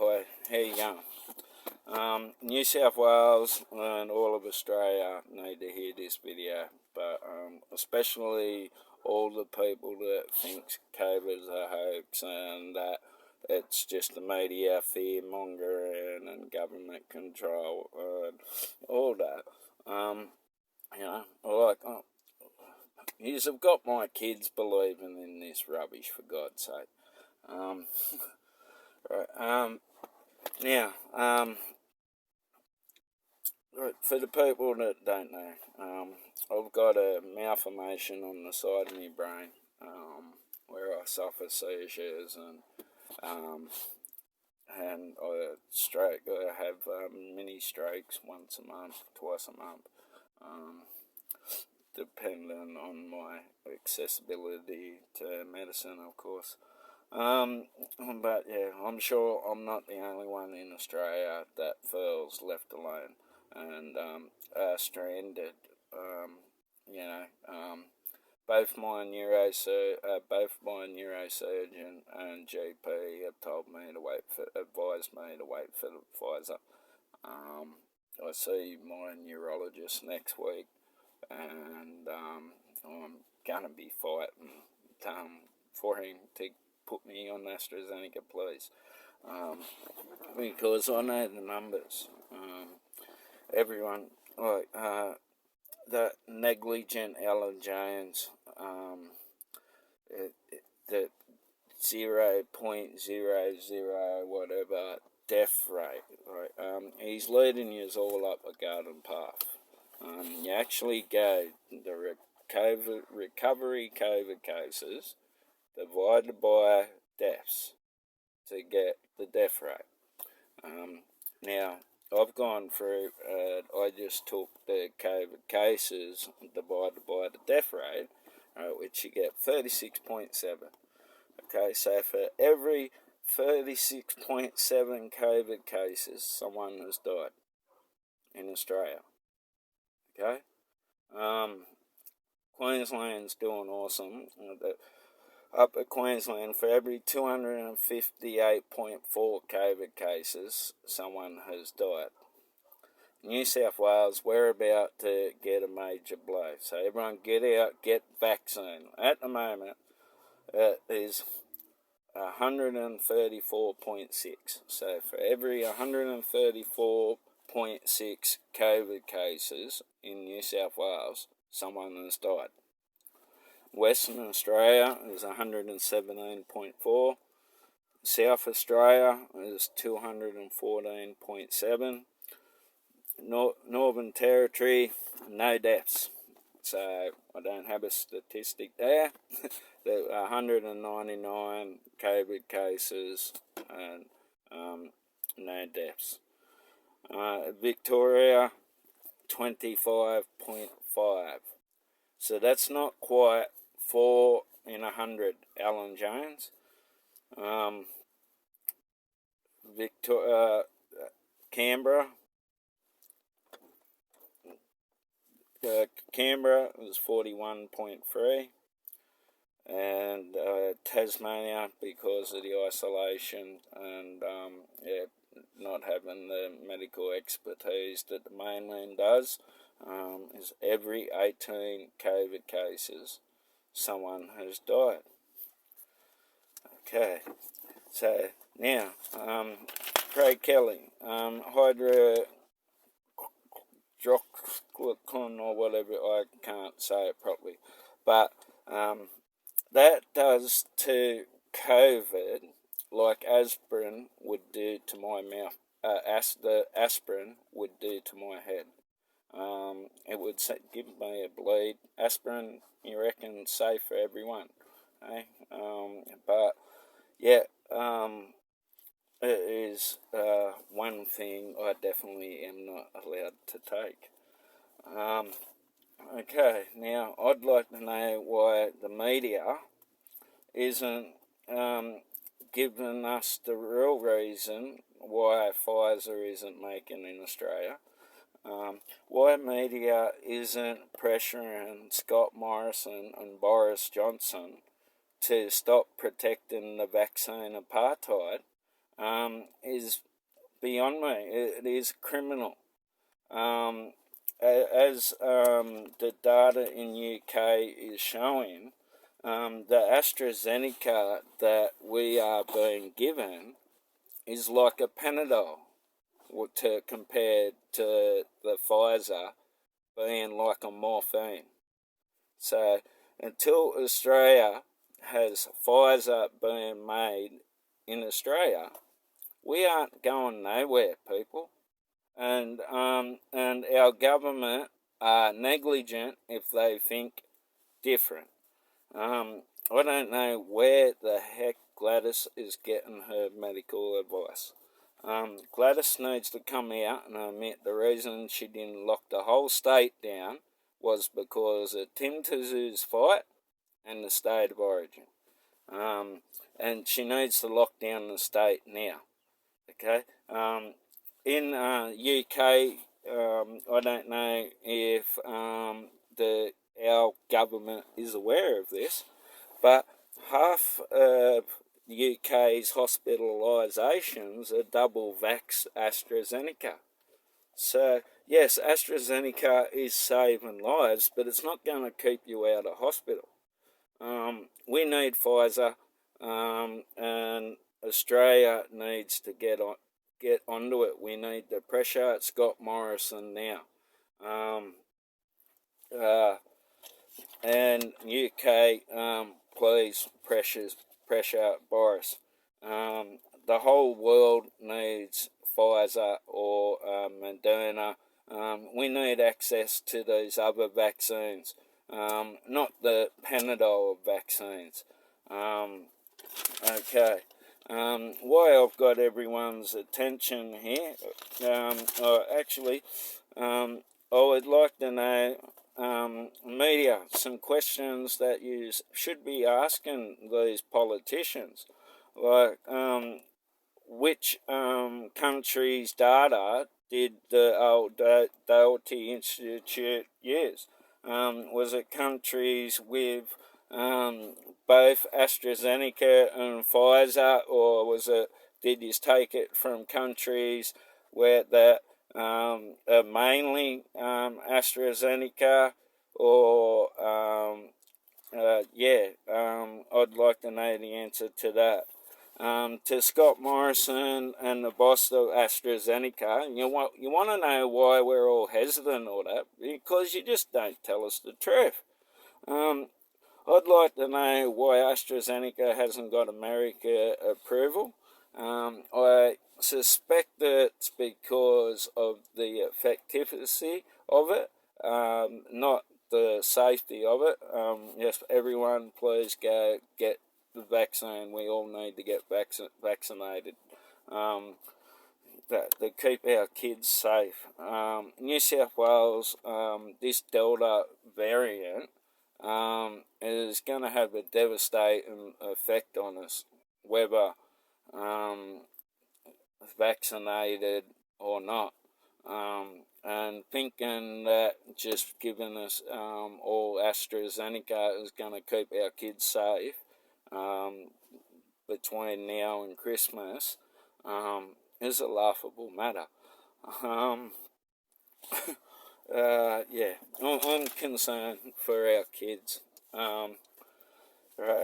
Hi, how you going? New South Wales and all of Australia need to hear this video, but especially all the people that think COVID's a hoax and that it's just the media fear mongering and government control and all that. You know, like, you've got my kids believing in this rubbish, for God's sake. Right, now, for the people that don't know, I've got a malformation on the side of my brain, where I suffer seizures and I have mini strokes once a month, twice a month, depending on my accessibility to medicine, of course. But yeah, I'm sure I'm not the only one in Australia that feels left alone and stranded. You know, both my neurosurgeon and GP have advised me to wait for the Pfizer. I see my neurologist next week, and I'm gonna be fighting for him to put me on AstraZeneca, please, because I know the numbers. Everyone, that negligent Alan Jones, the 0.00 whatever death rate, right? He's leading you all up a garden path. You actually go the recovery COVID cases divided by deaths to get the death rate. Now, I've gone through, I just took the COVID cases divided by the death rate, which you get 36.7. Okay, so for every 36.7 COVID cases, someone has died in Australia. Okay? Queensland's doing awesome. Up at Queensland, for every 258.4 COVID cases, someone has died. New South Wales, we're about to get a major blow. So everyone get out, get vaccine. At the moment, it is 134.6. So for every 134.6 COVID cases in New South Wales, someone has died. Western Australia is 117.4. South Australia is 214.7. Northern Territory, no deaths. So I don't have a statistic there. There are 199 COVID cases and no deaths. Victoria, 25.5. So that's not quite 4 in 100 Alan Jones. Canberra was 41.3, and Tasmania, because of the isolation and not having the medical expertise that the mainland does, is every 18 COVID cases, someone has died. Okay, so now, Craig Kelly, hydroxychloroquine or whatever, I can't say it properly, but that does to COVID like aspirin would do to my mouth. The aspirin would do to my head. It would give me a bleed. Aspirin, you reckon, safe for everyone, eh? But yeah, it is one thing I definitely am not allowed to take. Okay, now I'd like to know why the media isn't giving us the real reason why Pfizer isn't making in Australia. Why media isn't pressuring Scott Morrison and Boris Johnson to stop protecting the vaccine apartheid is beyond me. It is criminal. As the data in UK is showing, the AstraZeneca that we are being given is like a Panadol compared to the Pfizer being like a morphine. So until Australia has Pfizer being made in Australia, we aren't going nowhere, people. And our government are negligent if they think different. I don't know where the heck Gladys is getting her medical advice. Gladys needs to come out and admit the reason she didn't lock the whole state down was because of Tim Tszou's fight and the state of origin. And she needs to lock down the state now. Okay? In UK, I don't know if our government is aware of this, but half of the UK's hospitalisations are double vax AstraZeneca. So, yes, AstraZeneca is saving lives, but it's not going to keep you out of hospital. We need Pfizer, and Australia needs to get onto it. We need the pressure at Scott Morrison now. And UK, please pressure Boris. The whole world needs Pfizer or Moderna. We need access to these other vaccines, not the Panadol vaccines. Okay. Why I've got everyone's attention here, I would like to know, media, some questions that you should be asking these politicians, like which country's data did the Doherty Institute use? Was it countries with both AstraZeneca and Pfizer, or did you take it from countries where that are mainly AstraZeneca, or I'd like to know the answer to that. To Scott Morrison and the boss of AstraZeneca, you want to know why we're all hesitant or that? Because you just don't tell us the truth. I'd like to know why AstraZeneca hasn't got America approval. I suspect it's because of the effectiveness of it, not the safety of it. Yes, everyone, please go get the vaccine. We all need to get vaccinated to keep our kids safe. New South Wales, this Delta variant is going to have a devastating effect on us, whether vaccinated or not. And thinking that just giving us all AstraZeneca is going to keep our kids safe between now and Christmas is a laughable matter. I'm concerned for our kids. Right,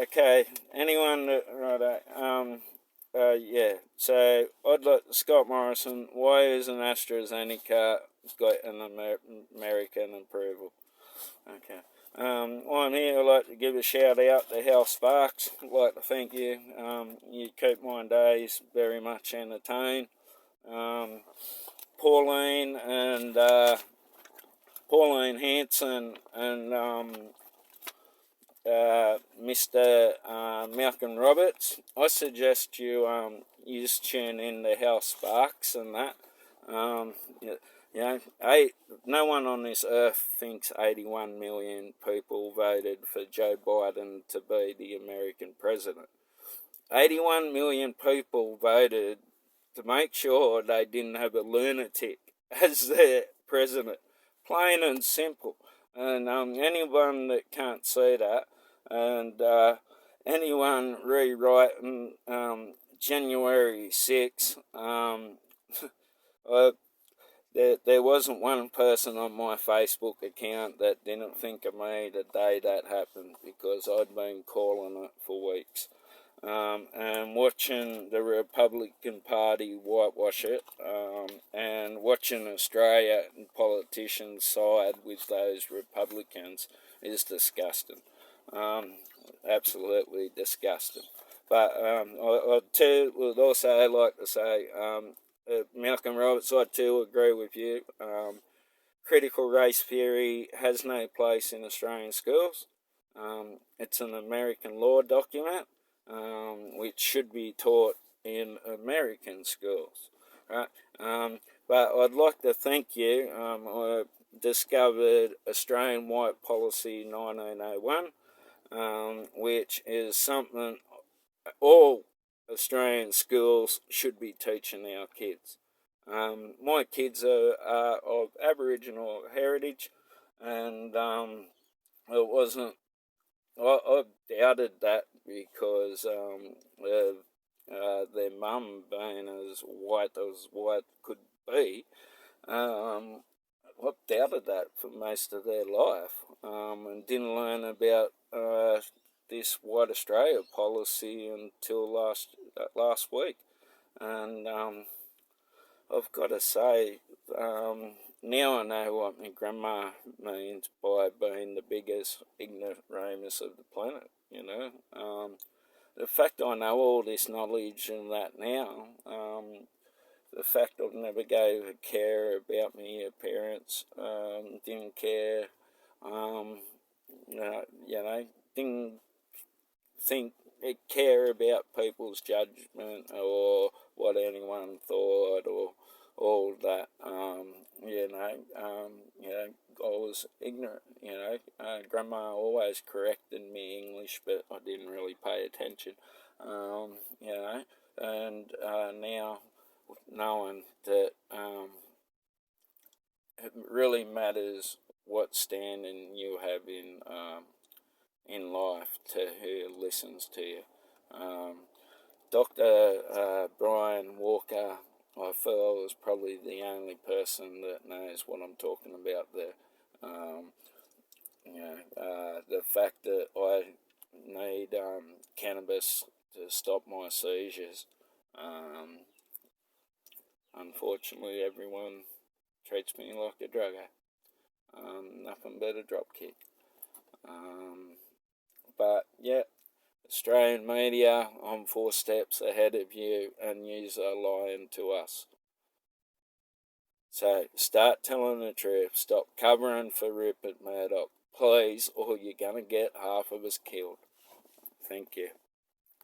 okay. Anyone that, so I'd like Scott Morrison, why isn't AstraZeneca got an American approval? Okay. On here, I'd like to give a shout out to Hal Sparks. I'd like to thank you. You keep my days very much entertained. Pauline Hanson and Mr. Malcolm Roberts. I suggest you just tune in to Hal Sparks and that. No one on this earth thinks 81 million people voted for Joe Biden to be the American president. 81 million people voted to make sure they didn't have a lunatic as their president. Plain and simple. And anyone that can't see that, and anyone rewriting January 6th, I there wasn't one person on my Facebook account that didn't think of me the day that happened, because I'd been calling it for weeks. And watching the Republican Party whitewash it, and watching Australia and politicians side with those Republicans is disgusting. Absolutely disgusting. But I too would also like to say, Malcolm Roberts, I too agree with you. Critical race theory has no place in Australian schools. It's an American law document, which should be taught in American schools, right? But I'd like to thank you. I discovered Australian White Policy 1901, which is something all Australian schools should be teaching our kids. My kids are of Aboriginal heritage, and it wasn't. I doubted that because their mum being as white could be, I doubted that for most of their life, and didn't learn about this White Australia policy until last week. And I've got to say, now I know what my grandma means by being the biggest ignoramus of the planet, you know. The fact I know all this knowledge and that now, the fact I've never gave a care about my parents, didn't care, didn't think care about people's judgment or what anyone thought or all that. I was ignorant. Grandma always corrected me English, but I didn't really pay attention. And now knowing that it really matters what standing you have in life to who listens to you. Dr. Brian Walker, I feel, was probably the only person that knows what I'm talking about there. The fact that I need cannabis to stop my seizures. Unfortunately, everyone treats me like a drugger. Nothing but a dropkick. But yeah, Australian media, I'm 4 steps ahead of you, and yous are lying to us. So start telling the truth. Stop covering for Rupert Murdoch, please, or you're going to get half of us killed. Thank you.